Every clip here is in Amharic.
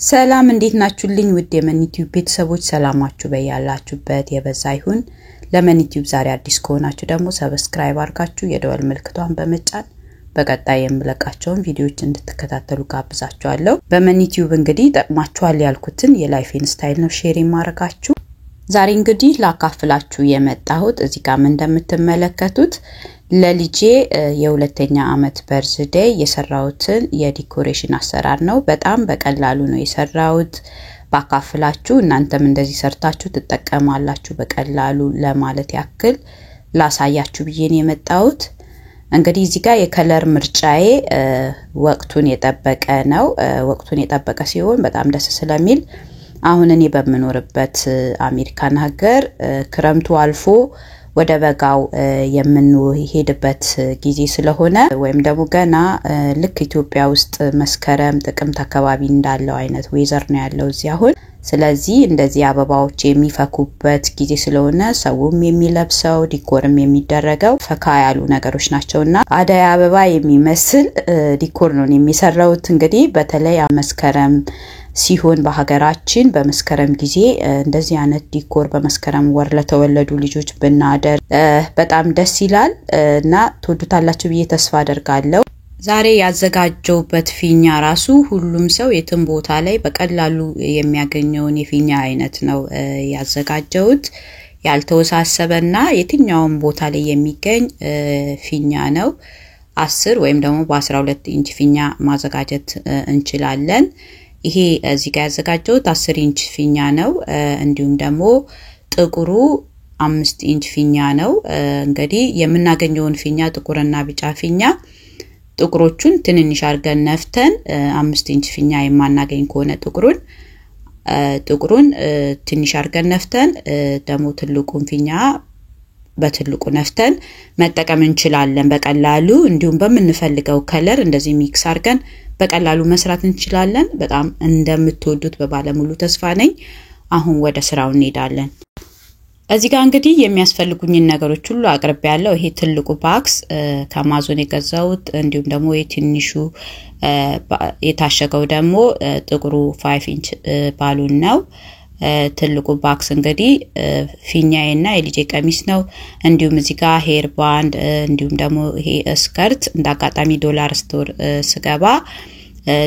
ሰላም እንዴት ናችሁልኝ ውድ የመኒቲዩብ ቤተሰቦች ሰላማችሁ በያላችሁበት የበዛ ይሁን ለመኒቲዩብ ዛሬ አዲስ ከሆናችሁ ደግሞ ሰብስክራይብ አድርጋችሁ የደወል ምልክቷን በመጫን በቀጣይ የምለቃቸውን ቪዲዮዎች እንድትከታተሉ ጋብዛችኋለሁ በመኒቲዩብ እንግዲህ ጠቅማችኋል ያልኩትን የላይፍ ስታይል ነው ሼር የማረጋችሁ ዛሬ እንግዲህ ላካፍላችሁ የመጣሁት እዚህ ጋር እንደምትመለከቱት ለልጄ የሁለተኛ አመት በርዝዴይ የሰራውትን የዲኮሬሽን አሰራር ነው በጣም በቀላሉ ነው የሰራውት ባካፍላችሁ እናንተም እንደዚህ ሰርታችሁ ተጠቀማላችሁ በቀላሉ ለማለት ያክል ላሳያችሁ ብዬን የመጣሁት እንግዲህ እዚህ ጋር የከለር ምርጫዬ ወቅቱን የጠበቀ ነው ወቅቱን የጠበቀ ሲሆን በጣም ደስ ስለሚል አሁን እኔ በመኖርበት አሜሪካን ሀገር ክረምቱ አልፎ ወደ በጋው የምንሄድበት ጊዜ ስለሆነ ወይም ደግሞ ገና ልክ ኢትዮጵያ ውስጥ መስከረም ጥቅምት አካባቢ እንዳለው አይነት ዌዘር ነው ያለው እዚህ አሁን ስለዚህ እንደዚህ አበባዎች የሚፈኩበት ጊዜ ስለሆነ ሰውም የሚለብሰው ዲኮርም የሚደረገው ፈካ ያሉ ነገሮች ናቸውና አዳይ አበባ የሚመስል ዲኮር ነው የሚሰራውት እንግዲህ በተለይ መስከረም ሲሆን በሀገራችን በመስከረም ጊዜ እንደዚህ አይነት ዲኮር በመስከረም ወር ለተወለዱ ልጆች ብናደር በጣም ደስ ይላል እና ተወዱታላችሁ ብዬ ተስፋ አደርጋለሁ ዛሬ ያዘጋጀውበት ፊኛ ራሱ ሁሉም ሰው የትም ቦታ ላይ በቀላሉ የሚያገኘውን የፊኛ አይነት ነው ያዘጋጀውት ያልተወሳሰበና የትኛውም ቦታ ላይ የሚገኝ ፊኛ ነው 10 ወይም ደግሞ በ12 ኢንች ፊኛ ማዘጋጀት እንችላለን ይሄ እዚህ ጋር ያዘጋጀውት 10 ኢንች ፊኛ ነው እንዲሁም ደግሞ ጥቁሩ 5 ኢንች ፊኛ ነው እንግዲህ የምናገኘውን ፊኛ ጥቁርና ቢጫ ፊኛ ጥቁሮቹን ትንንሽ አርገን ነፍተን 5 ኢንች ፊኛ የማናገኝ ከሆነ ጥቁሩን ትንሽ አርገን ነፍተን ደግሞ ትልቁን ፊኛ በትልቁ ነፍተን መጠቀም እንችላለን በቀላሉ እንዲሁም በመንፈልገው ከለር እንደዚህ ሚክስ አርገን በቀላሉ መስራት እንችላለን በጣም እንደምትወዱት በባለሙሉ ተስፋ ነኝ አሁን ወደ ስራው እንሄዳለን እዚህ ጋር እንግዲህ የሚያስፈልጉኝን ነገሮች ሁሉ አቅርብ ያለው ይሄ ትልቁ ባክስ ከአማዞን የገዛውት እንዲሁም ደግሞ የትንሹ የታሸገው ደግሞ ጥቁሩ 5 ኢንች ባሉን ነው ትልቁ ባክስ እንግዲህ ፊኛዬና የልጄ ቀሚስ ነው እንዲሁም እዚህ ጋር ሄር ባንድ እንዲሁም ደግሞ ይሄ ስከርት እንዳጋጣሚ ዶላር ስቶር ስገባ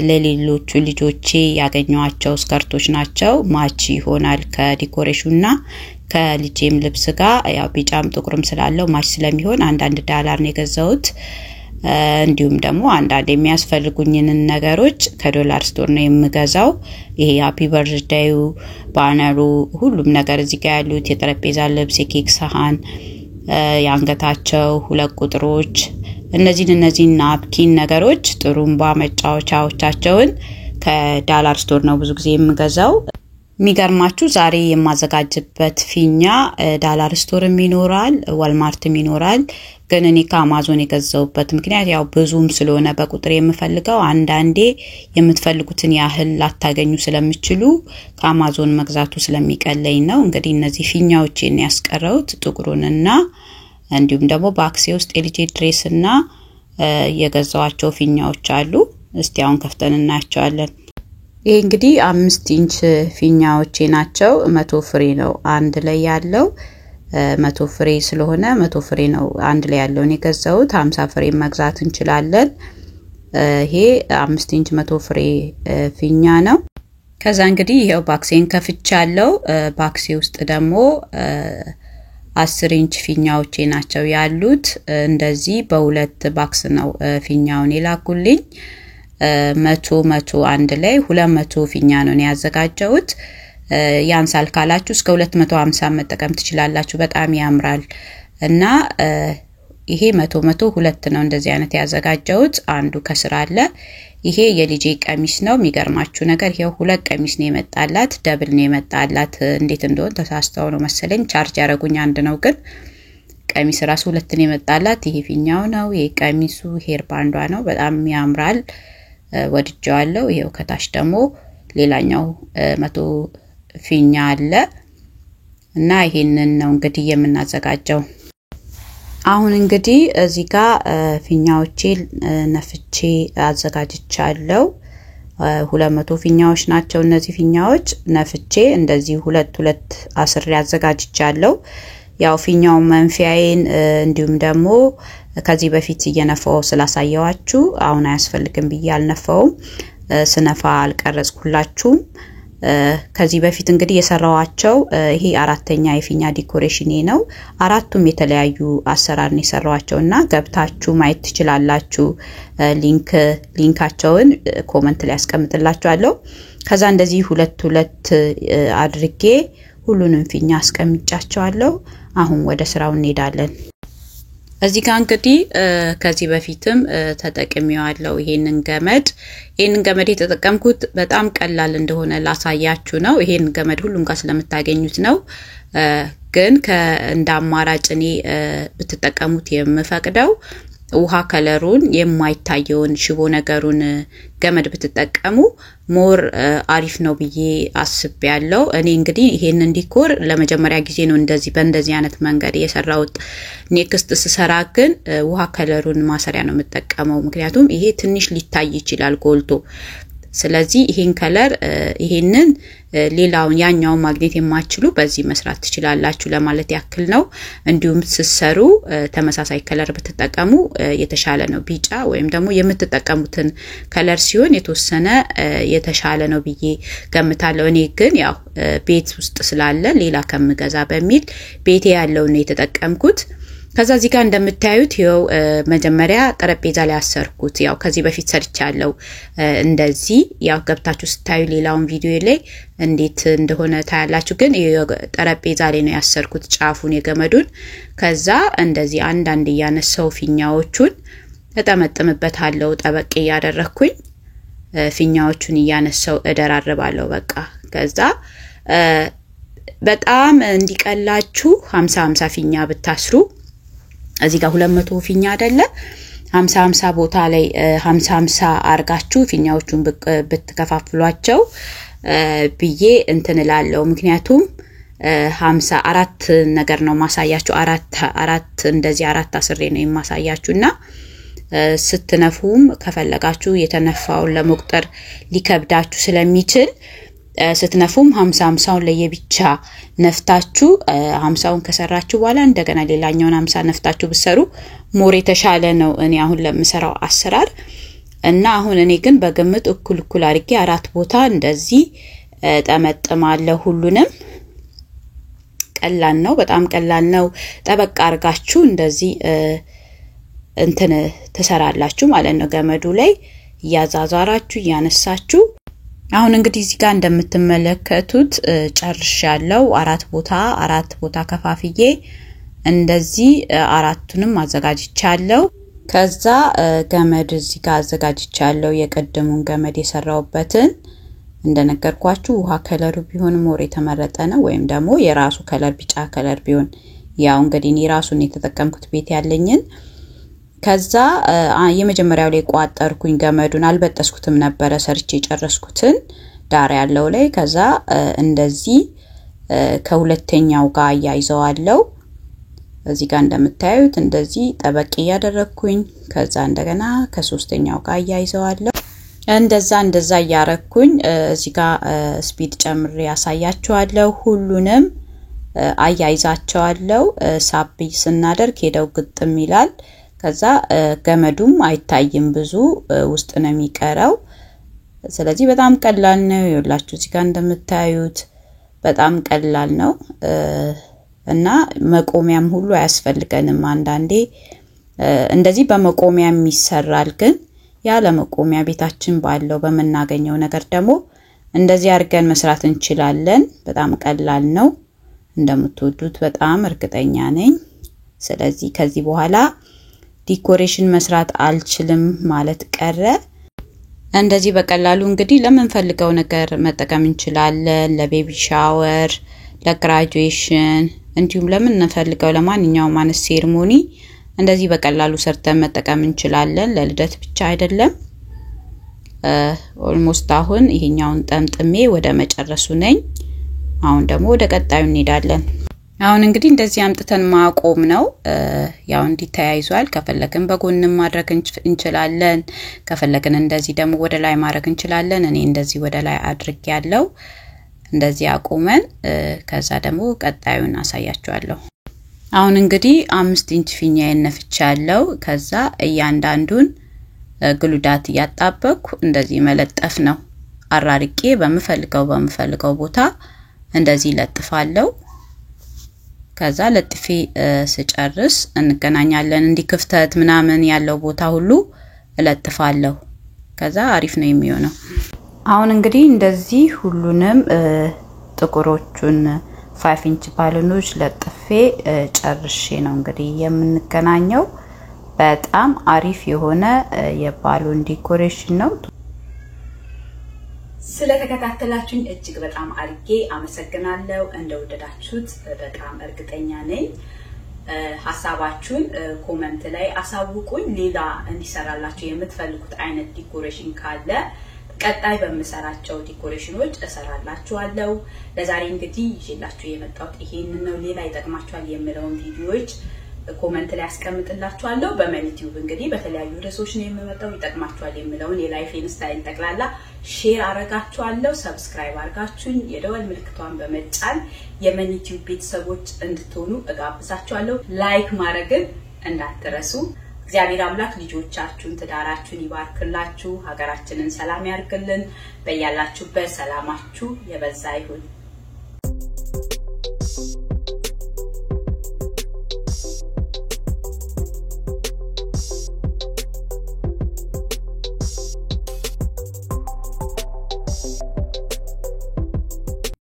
ለሌሎቹ ልጆቼ ያገኘዋቸው ስከርቶች ናቸው ማቺ ይሆናል ከዲኮሬሽንና ከልጄም ልብስ ጋር ያው ቢጫም ጥቁርም ስላለው ማች ስለሚሆን አንዳንድ ዳላር ነው የገዛውት እንዲሁም ደግሞ አንዳንድ የሚያስፈልጉኝን ነገሮች ከዶላር ስቶር ነው የምገዛው ይሄ ሃፒ በርዝዴይ ባነሩ ሁሉም ነገር እዚህ ጋር ያሉት የጠረጴዛ ልብስ የኬክ ሰሃን ያንገታቸው ሁለት ቁጥሮች እነዚህ ናፕኪን ነገሮች ጥሩምባ መጫወቻዎቻቸውን ከዶላር ስቶር ነው ብዙ ጊዜ የምገዛው ሚገርማችሁ ዛሬ የማዘጋጅበት ፊኛ ዶላር ስቶርም ይኖራል ዋልማርትም ይኖራል ግን እኔ ከአማዞን የገዛውበት ምክንያት ያው ብዙም ስለሆነ በቁጥር የምፈልገው አንዳንዴ የምትፈልጉትን ያህል ላታገኙ ስለምትችሉ ከአማዞን መግዛቱ ስለሚቀለኝ ነው እንግዲህ እነዚህ ፊኛዎችን ያስቀረውት ጥቁሩንና እንዲሁም ደግሞ ባክሴ ውስጥ የልጄ ድሬስና የገዛዋቸው ፊኛዎች አሉ እስቲ አሁን ከፍተን እናያቸዋለን ይሄ እንግዲህ 5 ኢንች ፊኛዎቼ ናቸው 100 ፍሬ ነው አንድ ላይ ያለው 100 ፍሬ ስለሆነ 100 ፍሬ ነው አንድ ላይ ያለው እኔ ገዛውት 50 ፍሬ መግዛት እንችላለን ይሄ 5 ኢንች 100 ፍሬ ፊኛ ነው ከዛ እንግዲህ ይሄው ባክሴን ከፍቻለሁ ባክሴ ውስጥ ደግሞ 10 ኢንች ፊኛዎቼ ናቸው ያሉት እንደዚህ በሁለት ባክስ ነው ፊኛውን ይላኩልኝ 100 አንድ ላይ 200 ፊኛ ነው ያዘጋጀውት ያንሳል ካላችሁ እስከ 250 መጠቀም ትችላላችሁ በጣም ያምራል እና ይሄ 100 ሁለት ነው እንደዚህ አይነት ያዘጋጀውት አንዱ ከስራ አለ ይሄ የልጄ ቀሚስ ነው የሚገርማችሁ ነገር ይሄው ሁለት ቀሚስ ነው የመጣላት ደብል ነው የመጣላት እንዴት እንደሆነ ተሳስተው ነው መሰለኝ ቻርጅ ያረጉኝ አንድ ነው ግን ቀሚስ ራሱ ሁለት ነው የመጣላት ይሄ ፊኛው ነው ይሄ ቀሚሱ ሄር ባንዷ ነው በጣም ያምራል ወድጃለሁ ይሄው ከታች ደግሞ ሌላኛው 100 ፊኛ አለ እና ይሄንን ነው እንግዲህ የምናዘጋጀው አሁን እንግዲህ እዚህ ጋር ፊኛዎቼ ነፍቼ አዘጋጅቻለሁ 200 ፊኛዎች ናቸው እነዚህ ፊኛዎች ነፍቼ እንደዚህ ሁለት አስሬ አዘጋጅቻለሁ ያው ፊኛው መንፊያዬን እንዲሁም ደግሞ ከዚህ በፊት እየነፋው ስላሳየዋችሁ አሁን አያስፈልግም ብዬ አልነፋውም ስነፋ አልቀረጽኩላችሁም ከዚህ በፊት እንግዲህ የሰራዋቸው ይሄ አራተኛ የፊኛ ዲኮሬሽን ነው አራቱም የተለያዩ አሰራር ነው የሰራዋቸውና ገብታችሁ ማየት ትችላላችሁ ሊንካቸውን ኮሜንት ላይ አስቀምጥላችኋለሁ ከዛ እንደዚህ ሁለት አድርጌ ሁሉንም ፊኛ አስቀምጫቸዋለሁ አሁን ወደ ስራው እንሄዳለን እዚህ ጋር እንግዲህ ከዚህ በፊትም ተጠቅሜዋለሁ ይሄንን ገመድ የተጠቀምኩት በጣም ቀላል እንደሆነ ላሳያችሁ ነው ይሄን ገመድ ሁሉም ጋር ስለምታገኙት ነው ግን እንደ አማራጭ እኔ ብትጠቀሙት የምፈቅደው ውሃ ከለሩን የማይታየውን ሽቦ ነገሩን ገመድ ብትጠቀሙ ሞር አሪፍ ነው ብዬ አስቤያለሁ እኔ እንግዲህ ይሄንን ዲኮር ለመጀመሪያ ጊዜ ነው እንደዚህ በእንደዚህ አይነት መንገድ የሰራውት ኔክስት ስሰራ ግን ውሃ ከለሩን ማሰሪያ ነው የምጠቀመው ምክንያቱም ይሄ ትንሽ ሊታይ ይችላል ጎልቶ ስለዚህ ይሄን ከለር ይሄንን ሌላውን ያኛው ማግኔት የማይችሉ በዚህ መስራት ትችላላችሁ ለማለት ያክል ነው እንዲሁም ስሰሩ ተመሳሳይ ከለር ብትጠቀሙ የተሻለ ነው ቢጫ ወይም ደግሞ የምትጠቀሙትን ከለር ሲሆን የተወሰነ የተሻለ ነው ብዬ ገምታለሁ እኔ ግን ያው ቤት ውስጥ ስላለ ሌላ ከምገዛ በሚል ቤቴ ያለው ነው የተጠቀምኩት ከዛ እዚህ ጋር እንደምታዩት ይው መጀመሪያ ጠረጴዛ ላይ አሰርኩት ያው ከዚህ በፊት ሰርቻለሁ እንደዚህ ያው ገብታችሁ ስታዩ ሌላውን ቪዲዮ ላይ እንዴት እንደሆነ ታያላችሁ ግን ጠረጴዛ ላይ ነው ያሰርኩት ጫፉን የገመዱን ከዛ እንደዚህ አንድ ያነሳው ፊኛዎቹን ተጠመጥምበታለሁ ጠበቅ ያደረኩኝ ፊኛዎቹን ያነሳው እደራረባለሁ በቃ ከዛ በጣም እንዲቀላችሁ 50 ፊኛ ብታስሩ እዚህ ጋር 200 ፊኛ አይደለ 50 ቦታ ላይ 50 አርጋችሁ ፊኛዎቹን ብትከፋፍሏቸው ብዬ እንትንላለው ምክንያቱም 54 ነገር ነው ማሳያችሁ አራት እንደዚህ አራት አስሬ ነው የማሳያችሁና ስትነፉም ከፈለጋችሁ የተነፋውን ለመቁጠር ሊከብዳችሁ ስለሚችል ስትነፉም 50ውን ለየብቻ ነፍታችሁ 50ውን ከሰራችሁ በኋላ እንደገና ሌላኛውን 50 ነፍታችሁ ብሰሩ ሞር የተሻለ ነው እኔ አሁን ለምሰራው አሰራር እና አሁን እኔ ግን በግምት እኩል አርጌ አራት ቦታ እንደዚህ ጠመጥማለሁ ሁሉንም ቀላል ነው በጣም ቀላል ነው ጠበቅ አርጋችሁ እንደዚህ እንትን ተሰራላችሁ ማለት ነው ገመዱ ላይ ያዛዛራችሁ ያነሳችሁ አሁን እንግዲህ እዚህ ጋር እንደምትመለከቱት ጨርሻለሁ አራት ቦታ ከፋፍዬ እንደዚህ አራቱንም አዘጋጅቻለሁ ከዛ ገመድ እዚህ ጋር አዘጋጅቻለሁ የቀደሙን ገመድ የሰራውበትን እንደነገርኳችሁ ውሃ ከለሩ ቢሆን ሞር የተመረጠ ነው ወይም ደግሞ የራሱ ከለር ቢጫ ከለር ቢሆን ያው እንግዲህ እኔ ራሱን የተጠቀምኩት ቤት ያለኝን ከዛ የመጀመሪያው ላይ ቋጠርኩኝ ገመዱን አልበጠስኩትም ነበር ሰርቼ ጨረስኩትን ዳር ያለው ላይ ከዛ እንደዚህ ከሁለተኛው ጋር ያይዘዋለው እዚህ ጋር እንደምታዩት እንደዚህ ጠበቅ ያደረኩኝ ከዛ እንደገና ከሶስተኛው ጋር ያይዘዋለው እንደዛ ያረኩኝ እዚህ ጋር ስፒድ ጨምሬ ያሳያችኋለሁ ሁሉንም አያይዛቸዋለሁ ሳብ ስናደርግ ሄደው ግጥም ይላል ከዛ ገመዱም አይታይም ብዙ ውስጥ ነው የሚቀረው ስለዚህ በጣም ቀላል ነው ይላችሁ እዚህ ጋር እንደምታዩት በጣም ቀላል ነው እና መቆሚያም ሁሉ አያስፈልገንም አንዳንዴ እንደዚህ በመቆሚያም ይሰራል ግን ያለ መቆሚያ ቤታችን ባለው በመናገኘው ነገር ደግሞ እንደዚህ አርገን መስራት እንችላለን በጣም ቀላል ነው እንደምትወዱት በጣም እርግጠኛ ነኝ ስለዚህ ከዚህ በኋላ ዲኮሬሽን መስራት አልችልም ማለት ቀረ እንደዚህ በቀላሉ እንግዲህ ለምን ፈልገው ነገር መጠቀም እንችላለን ለቤቢ ሻወር ለግራጁዌሽን እንዲሁም ለምን ፈልገው ለማንኛውም ማነስ ሴሪሞኒ እንደዚህ በቀላሉ ሰርተን መጠቀም እንችላለን ለልደት ብቻ አይደለም ኦልሞስት አሁን ይሄኛውን ጠምጥሜ ወደ መጨረሱ ነኝ አሁን ደግሞ ወደ ቀጣዩ እንሄዳለን አሁን እንግዲህ እንደዚህ አምጥተን ማቆም ነው ያው እንዲ ተያይዟል ከፈለግን በጎንም ማድረግ እንችላለን ከፈለግን እንደዚህ ደግሞ ወደ ላይ ማድረግ እንችላለን እኔ እንደዚህ ወደ ላይ አድርጌ ያለው እንደዚህ አቆመን ከዛ ደግሞ ቀጣዩን አሳያችኋለሁ አሁን እንግዲህ 5 ኢንች ፊኛዬን ነፍቻለሁ ከዛ እያንዳንዱን ግሉዳት ያጣበቅኩ እንደዚህ መለጠፍ ነው አራርቄ በመፈልገው ቦታ እንደዚህ ለጥፋለሁ ከዛ ለጥፌ ስጨርስ እንገናኛለን እንዲክፍተት ምናምን ያለው ቦታ ሁሉ ለጥፋለሁ ከዛ አሪፍ ነው የሚሆነው አሁን እንግዲህ እንደዚህ ሁሉንም ጥቁሮቹን 5 ኢንች ባሎኖች ለጥፌ ጨርሼ ነው እንግዲህ የምንገናኘው በጣም አሪፍ የሆነ የባሎን ዲኮሬሽን ነው ስለተከታተላችሁኝ እጅግ በጣም አርጌ አመሰግናለሁ እንደወደዳችሁት በጣም እርግጠኛ ነኝ ሐሳባችሁን ኮሜንት ላይ አሳውቁኝ ሌላ እንዲሰራላችሁ የምትፈልጉት አይነት ዲኮሬሽን ካለ ቀጣይ በመሰራቸው ዲኮሬሽኖች እሰራላችኋለሁ ለዛሬ እንግዲህ ይዤላችሁ የመጣሁት ይሄንን ነው ሌላ ይጠቅማችኋል የምለውን ቪዲዮዎች ኮሜንት ላይ አስቀምጥላችኋለሁ በዩቲዩብ እንግዲህ በተለያዩ ርዕሶች ነው የምመጣው ይጠቅማችኋል የምለውን የላይፍ ስታይል ተክላላ ሼር አረጋችኋለሁ ሰብስክራይብ አርጋችሁኝ የደወል ምልክቷን በመጫን የዩቲዩብ ቤተሰቦች እንድትሆኑ እጋብዛችኋለሁ ላይክ ማድረግን እንዳትረሱ እግዚአብሔር አምላክ ልጆቻችሁን ትዳራችሁን ይባርክላችሁ ሀገራችንን ሰላም ያርግልን በእያላችሁበት ሰላማችሁ የበዛ ይሁን